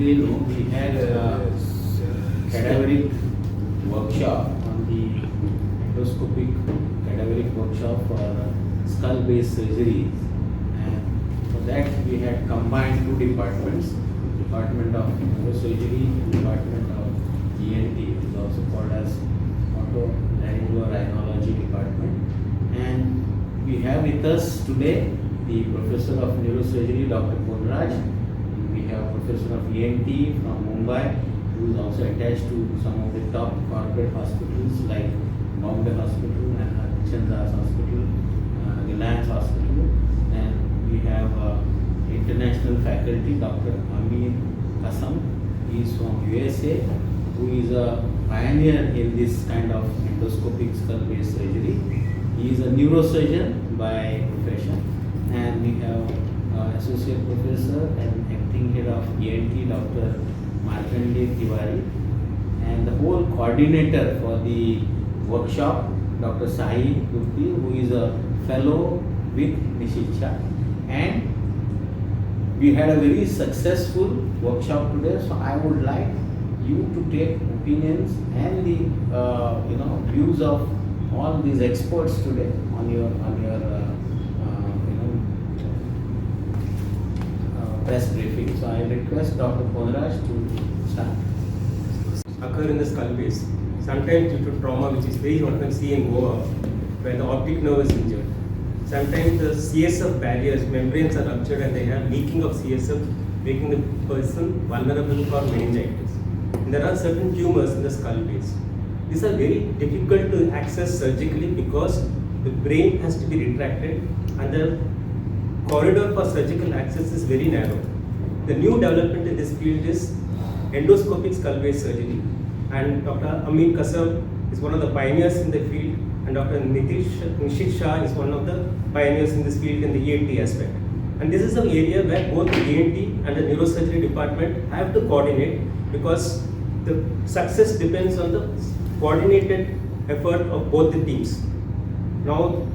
Today, we had a cadaveric workshop on the endoscopic cadaveric workshop for skull-based surgeries, and for that we had combined two departments: Department of Neurosurgery and Department of ENT, which is also called as Otolaryngorhinology Department. And we have with us today the Professor of Neurosurgery, Dr. Goman-Raj. We have Professor of ENT from Mumbai, who is also attached to some of the top corporate hospitals like Bombay Hospital and Chandras Hospital, Reliance Hospital. And we have international faculty, Dr. Amir Kasam. He is from USA, who is a pioneer in this kind of endoscopic skull-based surgery. He is a neurosurgeon by profession, and we have Associate Professor and Acting Head of ENT, Dr. Markandeya Tiwari, and the whole coordinator for the workshop, Dr. Sai Gupti, who is a fellow with Nishicha. And we had a very successful workshop today, so I would like you to take opinions and the views of all these experts today on your press briefing. So I request Dr. Goman-Raj to start. Occur in the skull base, sometimes due to trauma, which is very often seen in Goa, where the optic nerve is injured. Sometimes the CSF barriers, membranes are ruptured and they have leaking of CSF, making the person vulnerable for meningitis. And there are certain tumors in the skull base. These are very difficult to access surgically because the brain has to be retracted and the corridor for surgical access is very narrow. The new development in this field is endoscopic skull-based surgery, and Dr. Amir Kasam is one of the pioneers in the field, and Dr. Nishit Shah is one of the pioneers in this field in the ENT aspect. And this is an area where both the ENT and the neurosurgery department have to coordinate, because the success depends on the coordinated effort of both the teams. Now,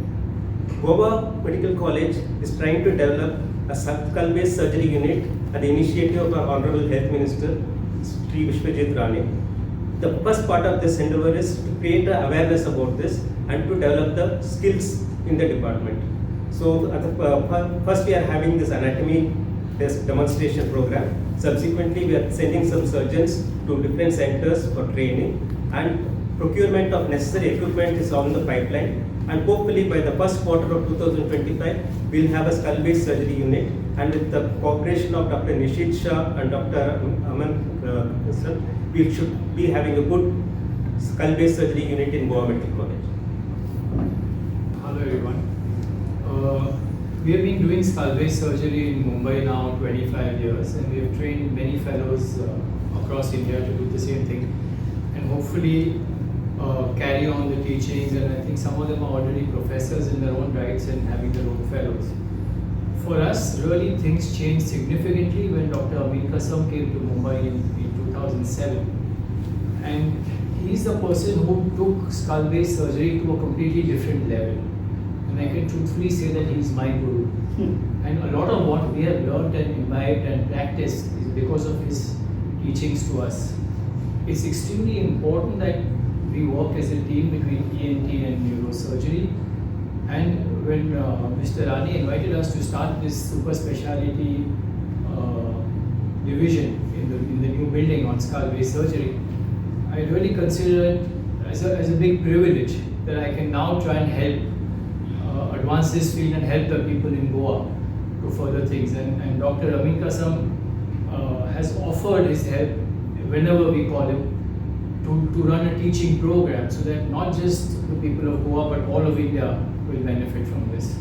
Goa Medical College is trying to develop a skull-based surgery unit at the initiative of our Honorable Health Minister, Sri Vishwajit Rane. The first part of this endeavor is to create awareness about this and to develop the skills in the department. So, first we are having this anatomy demonstration program. Subsequently, we are sending some surgeons to different centers for training, and procurement of necessary equipment is on the pipeline. And hopefully by the first quarter of 2025, we will have a skull-based surgery unit, and with the cooperation of Dr. Nishit Shah and Dr. Kasam, we should be having a good skull-based surgery unit in Goa Medical College. Hello everyone. We have been doing skull-based surgery in Mumbai now 25 years, and we have trained many fellows across India to do the same thing, and hopefully carry on the teachings, and I think some of them are already professors in their own rights and having their own fellows. For us, really things changed significantly when Dr. Amir Kasam came to Mumbai in 2007. And he's the person who took skull-based surgery to a completely different level. And I can truthfully say that he's my guru. And a lot of what we have learned and imbibed and practiced is because of his teachings to us. It's extremely important that we work as a team between ENT and neurosurgery. And when Mr. Rani invited us to start this super speciality division in the new building on skull-based surgery, I really consider it as a big privilege that I can now try and help advance this field and help the people in Goa to further things. And Dr. Amir Kasam has offered his help whenever we call him to run a teaching program, so that not just the people of Goa but all of India will benefit from this.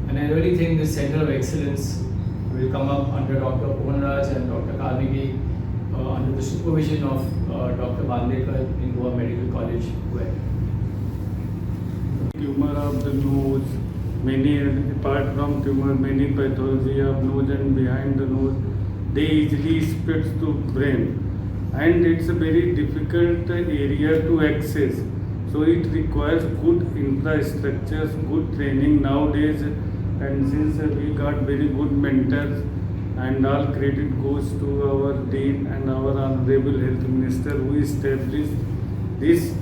And I really think this Center of Excellence will come up under Dr. Goman-Raj and Dr. Carnegie under the supervision of Dr. Bandekar in Goa Medical College. Tumor of the nose, many apart from tumor, many pathology of nose and behind the nose, they easily spreads to brain. And it's a very difficult area to access. So it requires good infrastructures, good training nowadays, and since we got very good mentors and all credit goes to our Dean and our Honorable Health Minister who established this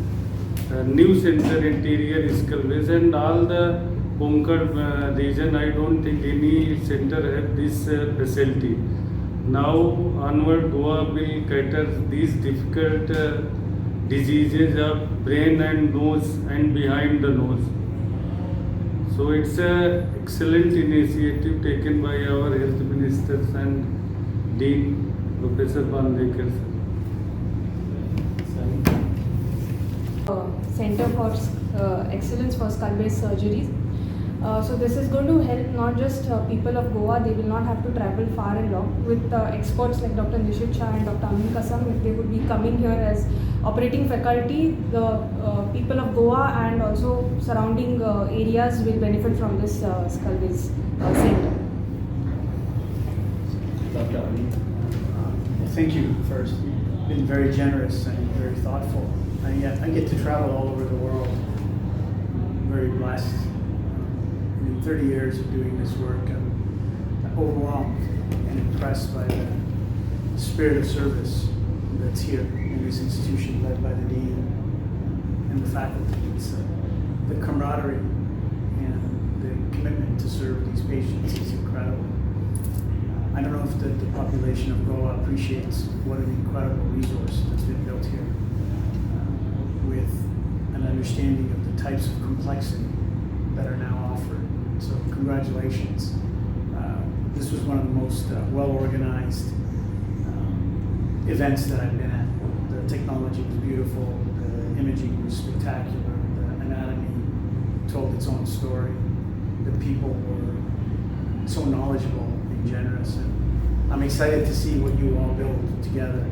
new center interior Skull-based, and all the Konkan region. I don't think any center have this facility. Now onward, Goa will cater these difficult diseases of brain and nose and behind the nose. So it's a excellent initiative taken by our health ministers and Dean Professor Bandekar sir. Center for Excellence for Skull-based Surgeries. So this is going to help not just people of Goa, they will not have to travel far and long. With experts like Dr. Nishit Shah and Dr. Amin Kasam, if they would be coming here as operating faculty, the people of Goa and also surrounding areas will benefit from this skull-based center. Dr. Amin. Thank you first. You've been very generous and very thoughtful. I get to travel all over the world. I'm very blessed. In 30 years of doing this work, I'm overwhelmed and impressed by the spirit of service that's here in this institution led by the Dean and the faculty. It's the camaraderie and the commitment to serve these patients is incredible. I don't know if the population of Goa appreciates what an incredible resource that's been built here with an understanding of the types of complexity that are now offered. So congratulations. This was one of the most well-organized events that I've been at. The technology was beautiful, the imaging was spectacular, the anatomy told its own story, the people were so knowledgeable and generous, and I'm excited to see what you all build together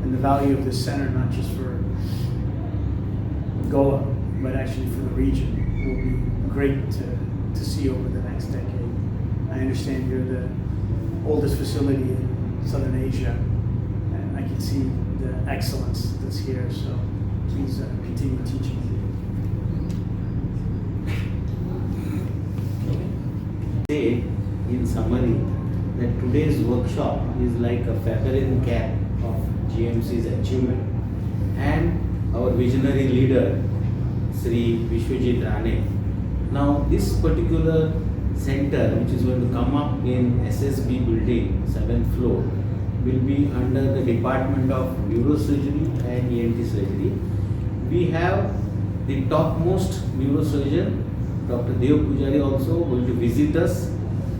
and the value of this center, not just for Goa, but actually for the region, will be great to see over the next decade. I understand you're the oldest facility in Southern Asia, and I can see the excellence that's here, so please continue teaching. Say in summary that today's workshop is like a feather in the cap of GMC's achievement, and our visionary leader Sri Vishwajit Rane. Now this particular center, which is going to come up in SSB building, 7th floor, will be under the Department of Neurosurgery and ENT surgery. We have the topmost neurosurgeon, Dr. Dev Pujari, also going to visit us.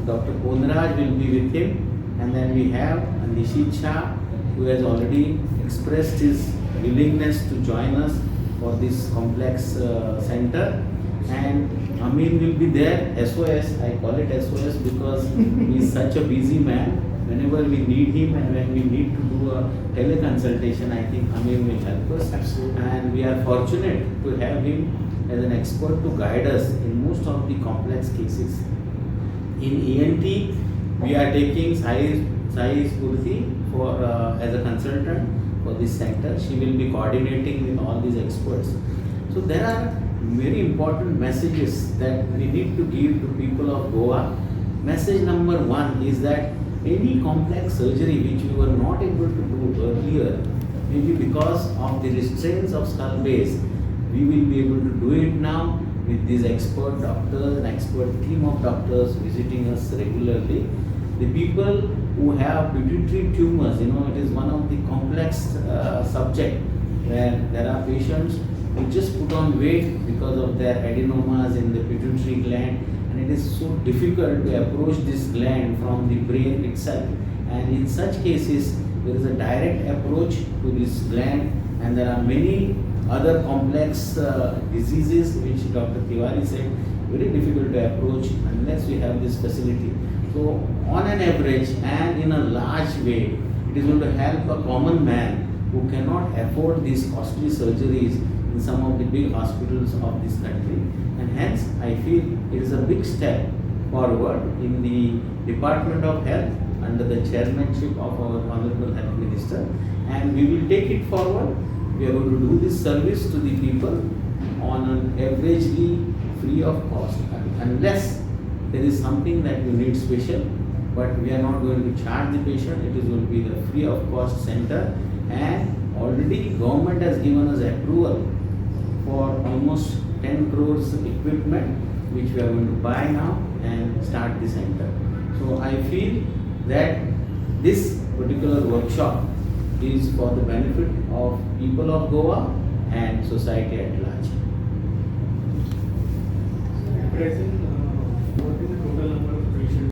Dr. Gomantak will be with him, and then we have Nishit Shah, who has already expressed his willingness to join us for this complex center, and Amin will be there. SOS, I call it SOS because he is such a busy man. Whenever we need him and when we need to do a teleconsultation, I think Amin will help us. Absolutely. And we are fortunate to have him as an expert to guide us in most of the complex cases. In ENT, we are taking Sai Purti for as a consultant for this center. She will be coordinating with all these experts. So there are very important messages that we need to give to people of Goa. Message number one is that any complex surgery which we were not able to do earlier, maybe because of the restraints of skull base, we will be able to do it now with these expert doctors and expert team of doctors visiting us regularly. The people who have pituitary tumors, it is one of the complex subject where there are patients who just put on weight because of their adenomas in the pituitary gland, and it is so difficult to approach this gland from the brain itself. And in such cases, there is a direct approach to this gland, and there are many other complex diseases which Dr. Tiwari said very difficult to approach unless we have this facility. So on an average and in a large way, it is going to help a common man who cannot afford these costly surgeries in some of the big hospitals of this country. And hence, I feel it is a big step forward in the Department of Health under the chairmanship of our Honorable Health Minister, and we will take it forward. We are going to do this service to the people on an averagely free of cost, unless there is something that you need special. but we are not going to charge the patient. It is going to be the free of cost center, and already government has given us approval for almost 10 crores equipment which we are going to buy now and start the center. So I feel that this particular workshop is for the benefit of people of Goa and society at large. Present